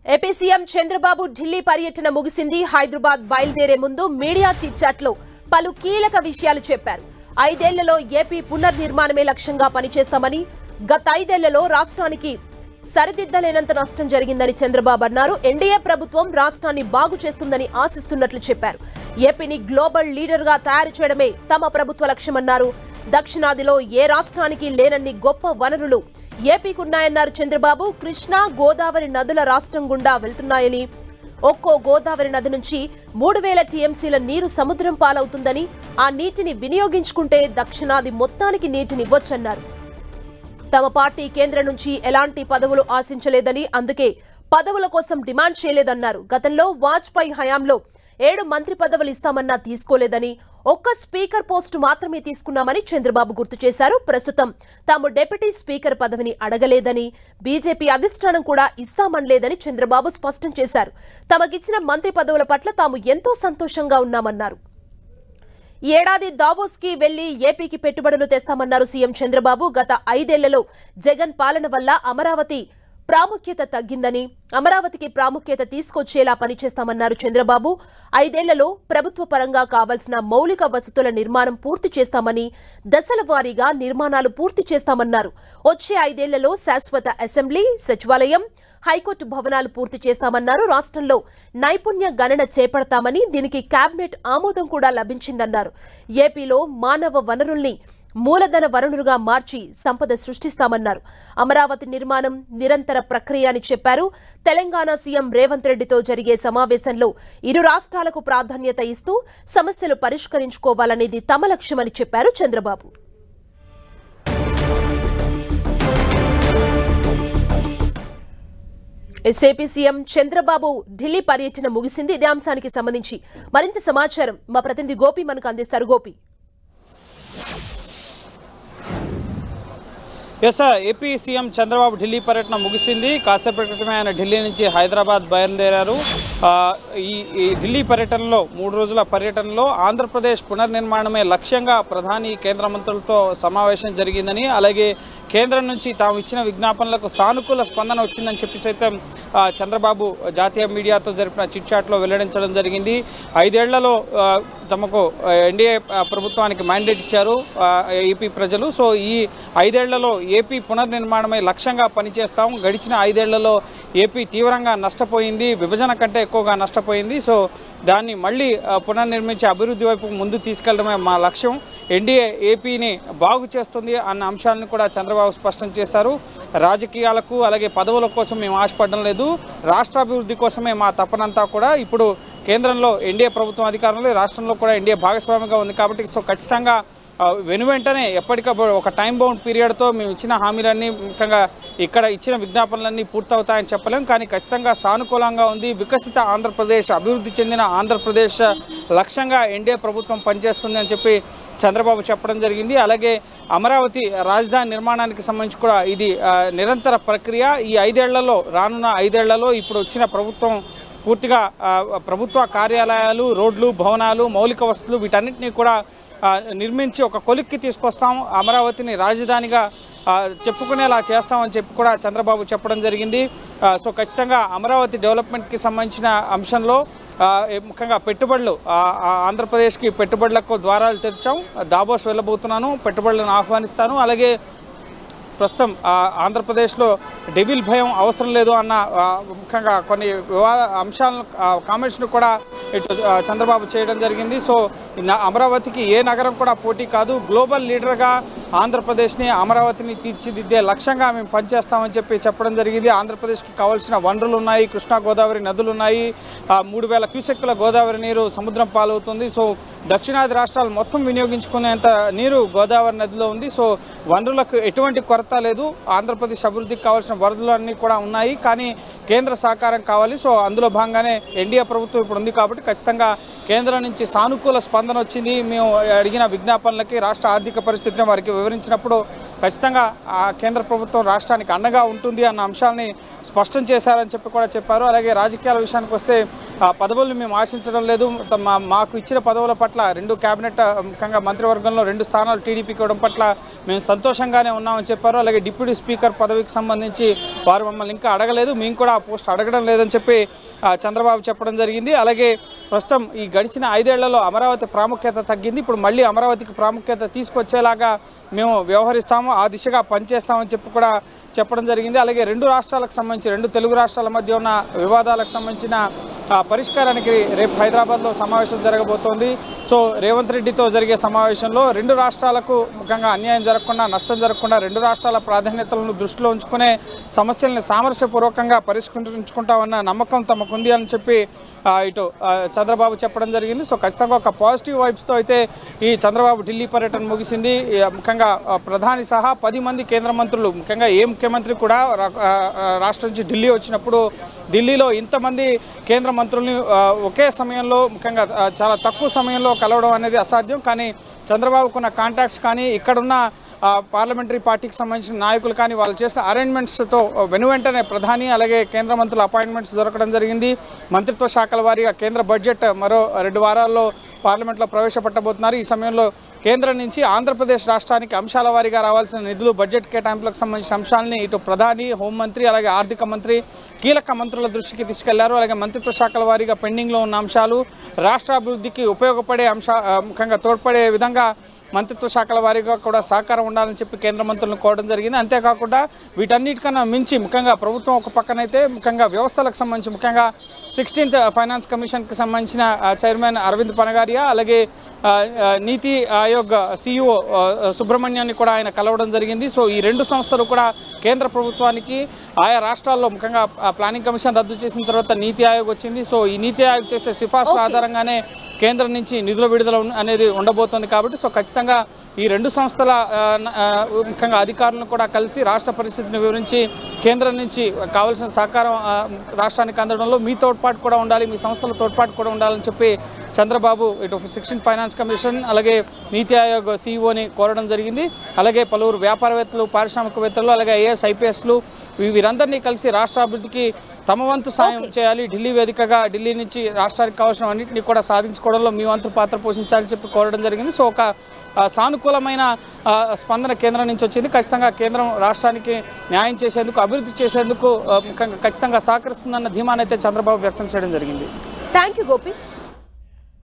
AP CM Chandrababu Delhi పర్యటన ముగిసింది. హైదరాబాద్ బయలుదేరే ముందు మీడియా చిట్చాట్లో పలు కీలక విషయాలు చెప్పారు. 5 ఏళ్లలో ఏపీ పునర్నిర్మాణమే లక్ష్యంగా పనిచేస్తామని, గత 5 ఏళ్లలో రాష్ట్రానికి సరిదిద్దలేనంత నష్టం జరిగిందని చంద్రబాబు అన్నారు. ఎన్డీఏ ప్రభుత్వం రాష్ట్రాన్ని బాగు చేస్తుందని ఆశిస్తున్నట్లు చెప్పారు. ఏపీని గ్లోబల్ లీడర్ గా తయారు చేయడమే తమ ప్రభుత్వ లక్ష్యమన్నారు. దక్షిణాదిలో ఏ రాష్ట్రానికి లేనన్ని గొప్ప వనరులు ఏపీకున్నాయన్నారు చంద్రబాబు. కృష్ణా, గోదావరి నదుల రాష్ట్రం గుండా వెళ్తున్నాయని, ఒక్కో గోదావరి నది నుంచి 3000 టీఎంసీల నీరు సముద్రం పాలవుతుందని, ఆ నీటిని వినియోగించుకుంటే దక్షిణాది మొత్తానికి నీటినివ్వొచ్చన్నారు. తమ పార్టీ కేంద్రం నుంచి ఎలాంటి పదవులు ఆశించలేదని, అందుకే పదవుల కోసం డిమాండ్ చేయలేదన్నారు. గతంలో వాజ్పేయి హయాంలో 7 మంత్రి పదవులు ఇస్తామన్నా తీసుకోలేదని, ఒక్క స్పీకర్ పోస్టు మాత్రమే తీసుకున్నామని చంద్రబాబు గుర్తు చేశారు. ప్రస్తుతం తాము డిప్యూటీ స్పీకర్ పదవిని అడగలేదని, బీజేపీ అధిష్టానం కూడా ఇస్తామనలేదని చంద్రబాబు స్పష్టం చేశారు. తమకిచ్చిన మంత్రి పదవుల పట్ల తాము ఎంతో సంతోషంగా ఉన్నామన్నారు. ఈ ఏడాది దావోస్ కి వెళ్లి ఏపీకి పెట్టుబడులు తెస్తామన్నారు సీఎం చంద్రబాబు. గత 5 ఏళ్లలో జగన్ పాలన వల్ల అమరావతి ప్రాముఖ్యత తగ్గిందని, అమరావతికి ప్రాముఖ్యత తీసుకొచ్చేలా పనిచేస్తామన్నారు చంద్రబాబు. 5 ఏళ్లలో ప్రభుత్వ పరంగా కావాల్సిన మౌలిక వసతుల నిర్మాణం పూర్తి చేస్తామని, దశల వారీగా నిర్మాణాలు పూర్తి చేస్తామన్నారు. వచ్చే 5 ఏళ్లలో శాశ్వత అసెంబ్లీ, సచివాలయం, హైకోర్టు భవనాలు పూర్తి చేస్తామన్నారు. రాష్ట్రంలో నైపుణ్య గణన చేపడతామని, దీనికి కేబినెట్ ఆమోదం కూడా లభించిందన్నారు. ఏపీలో మానవ వనరుల్ని మూలధన వనరులుగా మార్చి సంపద సృష్టిస్తామన్నారు. అమరావతి నిర్మాణం నిరంతర ప్రక్రియ అని చెప్పారు. తెలంగాణ సీఎం రేవంత్ రెడ్డితో జరిగే సమావేశంలో ఇరు రాష్ట్రాలకు ప్రాధాన్యత ఇస్తూ సమస్యలు పరిష్కరించుకోవాలనేది తమ లక్ష్యమని చెప్పారు చంద్రబాబు. ఏపీ సీఎం చంద్రబాబు ఢిల్లీ పర్యటన ముగిసింది. ఇదే అంశానికి సంబంధించి మరింత సమాచారం మా ప్రతినిధి గోపి మనకు అందిస్తారు. గోపి, ఏపీ సీఎం చంద్రబాబు ఢిల్లీ పర్యటన ముగిసింది. కాసేపటి క్రితమే ఆయన ఢిల్లీ నుంచి హైదరాబాద్ బయలుదేరారు. ఈ ఢిల్లీ పర్యటనలో 3 రోజుల పర్యటనలో ఆంధ్రప్రదేశ్ పునర్నిర్మాణమే లక్ష్యంగా ప్రధాని కేంద్ర మంత్రులతో సమావేశం జరిగిందని, అలాగే కేంద్రం నుంచి తాము ఇచ్చిన విజ్ఞాపనలకు సానుకూల స్పందన వచ్చిందని చెప్పి సైతం చంద్రబాబు జాతీయ మీడియాతో జరిపిన చిట్చాట్లో వెల్లడించడం జరిగింది. 5 ఏళ్లలో తమకు ఎన్డీఏ ప్రభుత్వానికి మ్యాండేట్ ఇచ్చారు ఏపీ ప్రజలు. సో ఈ 5 ఏళ్లలో ఏపీ పునర్నిర్మాణమే లక్ష్యంగా పనిచేస్తాం. గడిచిన 5 ఏళ్లలో ఏపీ తీవ్రంగా నష్టపోయింది, విభజన కంటే ఎక్కువగా నష్టపోయింది. సో దాన్ని మళ్ళీ పునర్నిర్మించే అభివృద్ధి వైపు ముందు తీసుకెళ్లడమే మా లక్ష్యం. ఎన్డీఏ ఏపీని బాగు చేస్తుంది అన్న అంశాలను కూడా చంద్రబాబు స్పష్టం చేశారు. రాజకీయాలకు అలాగే పదవుల కోసం మేము ఆశపడడం లేదు, రాష్ట్రాభివృద్ధి కోసమే మా తపనంతా కూడా. ఇప్పుడు కేంద్రంలో ఎన్డీఏ ప్రభుత్వం అధికారంలో, రాష్ట్రంలో కూడా ఎన్డీఏ భాగస్వామిగా ఉంది కాబట్టి సో ఖచ్చితంగా వెంటనే ఎప్పటికప్పుడు ఒక టైం బౌండ్ పీరియడ్తో మేము ఇచ్చిన హామీలన్నీ, ముఖ్యంగా ఇక్కడ ఇచ్చిన విజ్ఞాపనలన్నీ పూర్తవుతాయని చెప్పలేం, కానీ ఖచ్చితంగా సానుకూలంగా ఉంది. వికసిత ఆంధ్రప్రదేశ్, అభివృద్ధి చెందిన ఆంధ్రప్రదేశ్ లక్ష్యంగా ఎన్డీఏ ప్రభుత్వం పనిచేస్తుంది అని చెప్పి చంద్రబాబు చెప్పడం జరిగింది. అలాగే అమరావతి రాజధాని నిర్మాణానికి సంబంధించి కూడా ఇది నిరంతర ప్రక్రియ. ఈ 5 ఏళ్లలో, రానున్న 5 ఏళ్లలో ఇప్పుడు వచ్చిన ప్రభుత్వం పూర్తిగా ప్రభుత్వ కార్యాలయాలు, రోడ్లు, భవనాలు, మౌలిక వసతులు వీటన్నిటినీ కూడా నిర్మించి ఒక కొలిక్కి తీసుకొస్తాం, అమరావతిని రాజధానిగా చెప్పుకునేలా చేస్తామని చెప్పి కూడా చంద్రబాబు చెప్పడం జరిగింది. సో ఖచ్చితంగా అమరావతి డెవలప్మెంట్కి సంబంధించిన అంశంలో ముఖ్యంగా పెట్టుబడులు, ఆంధ్రప్రదేశ్కి పెట్టుబడులకు ద్వారాలు తెరిచాం. దావోస్ వెళ్ళబోతున్నాను, పెట్టుబడులను ఆహ్వానిస్తాను. అలాగే ప్రస్తుతం ఆంధ్రప్రదేశ్లో డెవిల్ భయం అవసరం లేదు అన్న ముఖ్యంగా కొన్ని వివాద అంశాలను, కామెంట్స్ను కూడా ఇటు చంద్రబాబు చేయడం జరిగింది. సో అమరావతికి ఏ నగరం కూడా పోటీ కాదు, గ్లోబల్ లీడర్గా ఆంధ్రప్రదేశ్ని, అమరావతిని తీర్చిదిద్దే లక్ష్యంగా మేము పనిచేస్తామని చెప్పి చెప్పడం జరిగింది. ఆంధ్రప్రదేశ్కి కావాల్సిన వనరులు ఉన్నాయి, కృష్ణా గోదావరి నదులు ఉన్నాయి, 3000 క్యూసెక్కుల గోదావరి నీరు సముద్రం పాలవుతుంది. సో దక్షిణాది రాష్ట్రాలు మొత్తం వినియోగించుకునేంత నీరు గోదావరి నదిలో ఉంది. సో వనరులకు ఎటువంటి కొరత లేదు. ఆంధ్రప్రదేశ్ అభివృద్ధికి కావాల్సిన వనరులు అన్నీ కూడా ఉన్నాయి, కానీ కేంద్ర సహకారం కావాలి. సో అందులో భాగంగానే ఎన్డీఏ ప్రభుత్వం ఇప్పుడు ఉంది కాబట్టి ఖచ్చితంగా కేంద్రం నుంచి సానుకూల స్పందన వచ్చింది. మేము అడిగిన విజ్ఞాపనలకి, రాష్ట్ర ఆర్థిక పరిస్థితిని వారికి వివరించినప్పుడు ఖచ్చితంగా కేంద్ర ప్రభుత్వం రాష్ట్రానికి అండగా ఉంటుంది అన్న అంశాన్ని స్పష్టం చేశారని చెప్పి కూడా చెప్పారు. అలాగే రాజకీయాల విషయానికి వస్తే పదవులను మేము ఆశించడం లేదు, మాకు ఇచ్చిన పదవుల పట్ల 2 కేబినెట్ ముఖ్యంగా మంత్రివర్గంలో 2 స్థానాలు టీడీపీకి ఇవ్వడం పట్ల మేము సంతోషంగానే ఉన్నామని చెప్పారు. అలాగే డిప్యూటీ స్పీకర్ పదవికి సంబంధించి వారు మమ్మల్ని ఇంకా అడగలేదు, మేము కూడా ఆ పోస్ట్ అడగడం లేదని చెప్పి చంద్రబాబు చెప్పడం జరిగింది. అలాగే ప్రస్తుతం ఈ గడిచిన 5 ఏళ్లలో అమరావతి ప్రాముఖ్యత తగ్గింది, ఇప్పుడు మళ్ళీ అమరావతికి ప్రాముఖ్యత తీసుకొచ్చేలాగా మేము వ్యవహరిస్తాము, ఆ దిశగా పనిచేస్తామని చెప్పి కూడా చెప్పడం జరిగింది. అలాగే 2 రాష్ట్రాలకు సంబంధించి 2 తెలుగు రాష్ట్రాల మధ్య ఉన్న వివాదాలకు సంబంధించిన పరిష్కారానికి రేపు హైదరాబాద్లో సమావేశం జరగబోతోంది. సో రేవంత్ రెడ్డితో జరిగే సమావేశంలో 2 రాష్ట్రాలకు ముఖ్యంగా అన్యాయం జరగకుండా, నష్టం జరగకుండా 2 రాష్ట్రాల ప్రాధాన్యతలను దృష్టిలో ఉంచుకునే సమస్యలను సామరస్యపూర్వకంగా పరిష్కరించుకుంటామన్న నమ్మకం తమకుంది అని చెప్పి ఇటు చంద్రబాబు చెప్పడం జరిగింది. సో ఖచ్చితంగా ఒక పాజిటివ్ వైబ్స్తో అయితే ఈ చంద్రబాబు ఢిల్లీ పర్యటన ముగిసింది. ముఖ్యంగా ప్రధాని సహా 10 మంది కేంద్ర మంత్రులు, ముఖ్యంగా ఏ ముఖ్యమంత్రి కూడా రాష్ట్రం నుంచి ఢిల్లీ వచ్చినప్పుడు ఢిల్లీలో ఇంతమంది కేంద్ర మంత్రుల్ని ఒకే సమయంలో ముఖ్యంగా చాలా తక్కువ సమయంలో కలవడం అనేది అసాధ్యం. కానీ చంద్రబాబుకున్న కాంటాక్ట్స్ కానీ ఇక్కడున్న పార్లమెంటరీ పార్టీకి సంబంధించిన నాయకులు కానీ వాళ్ళు చేసిన అరేంజ్మెంట్స్తో వెనువెంటనే ప్రధాని అలాగే కేంద్ర మంత్రుల అపాయింట్మెంట్స్ దొరకడం జరిగింది. మంత్రిత్వ శాఖల వారీగా కేంద్ర బడ్జెట్ మరో 2 వారాల్లో పార్లమెంట్లో ప్రవేశపెట్టబోతున్నారు. ఈ సమయంలో కేంద్రం నుంచి ఆంధ్రప్రదేశ్ రాష్ట్రానికి అంశాల వారీగా రావాల్సిన నిధులు, బడ్జెట్ కేటాయింపులకు సంబంధించిన అంశాలని ఇటు ప్రధాని, హోంమంత్రి అలాగే ఆర్థిక మంత్రి కీలక మంత్రుల దృష్టికి తీసుకెళ్లారు. అలాగే మంత్రిత్వ శాఖల వారీగా పెండింగ్లో ఉన్న అంశాలు, రాష్ట్రాభివృద్ధికి ఉపయోగపడే ముఖ్యంగా తోడ్పడే విధంగా మంత్రిత్వ శాఖల వారీగా కూడా సహకారం ఉండాలని చెప్పి కేంద్ర మంత్రులను కోరడం జరిగింది. అంతేకాకుండా వీటన్నిటికన్నా మించి ముఖ్యంగా ప్రభుత్వం ఒక పక్కనైతే ముఖ్యంగా వ్యవస్థలకు సంబంధించి ముఖ్యంగా 16th ఫైనాన్స్ కమిషన్కి సంబంధించిన చైర్మన్ అరవింద్ పనగారియా అలాగే నీతి ఆయోగ్ CEO సుబ్రహ్మణ్యాన్ని కూడా ఆయన కలవడం జరిగింది. సో ఈ 2 సంస్థలు కూడా కేంద్ర ప్రభుత్వానికి ఆయా రాష్ట్రాల్లో ముఖ్యంగా ప్లానింగ్ కమిషన్ రద్దు చేసిన తర్వాత నీతి ఆయోగ్ వచ్చింది. సో ఈ నీతి ఆయోగ్ చేసే సిఫార్సుల ఆధారంగానే కేంద్రం నుంచి నిధుల విడుదల అనేది ఉండబోతోంది. కాబట్టి సో ఖచ్చితంగా ఈ 2 సంస్థల ముఖ్యంగా అధికారులను కూడా కలిసి రాష్ట్ర పరిస్థితిని వివరించి కేంద్రం నుంచి కావాల్సిన సహకారం రాష్ట్రానికి అందడంలో మీ తోడ్పాటు కూడా ఉండాలి, మీ సంస్థల తోడ్పాటు కూడా ఉండాలని చెప్పి చంద్రబాబు ఇటు 16th ఫైనాన్స్ కమిషన్ అలాగే నీతి ఆయోగ్ CEOని కోరడం జరిగింది. అలాగే పలువురు వ్యాపారవేత్తలు, పారిశ్రామికవేత్తలు అలాగే IAS IPSలు వీరందరినీ కలిసి రాష్ట్ర అభివృద్ధికి తమ వంతు సాయం చేయాలి, ఢిల్లీ వేదికగా ఢిల్లీ నుంచి రాష్ట్రానికి కావాల్సిన అన్నింటినీ కూడా సాధించుకోవడంలో మీ వంతు పాత్ర పోషించాలని చెప్పి కోరడం జరిగింది. సో ఒక సానుకూలమైన స్పందన కేంద్రం నుంచి వచ్చింది. ఖచ్చితంగా కేంద్రం రాష్ట్రానికి న్యాయం చేసేందుకు, అభివృద్ధి చేసేందుకు ఖచ్చితంగా సహకరిస్తుందన్న ధీమానైతే చంద్రబాబు వ్యక్తం చేయడం జరిగింది. Thank you Gopi.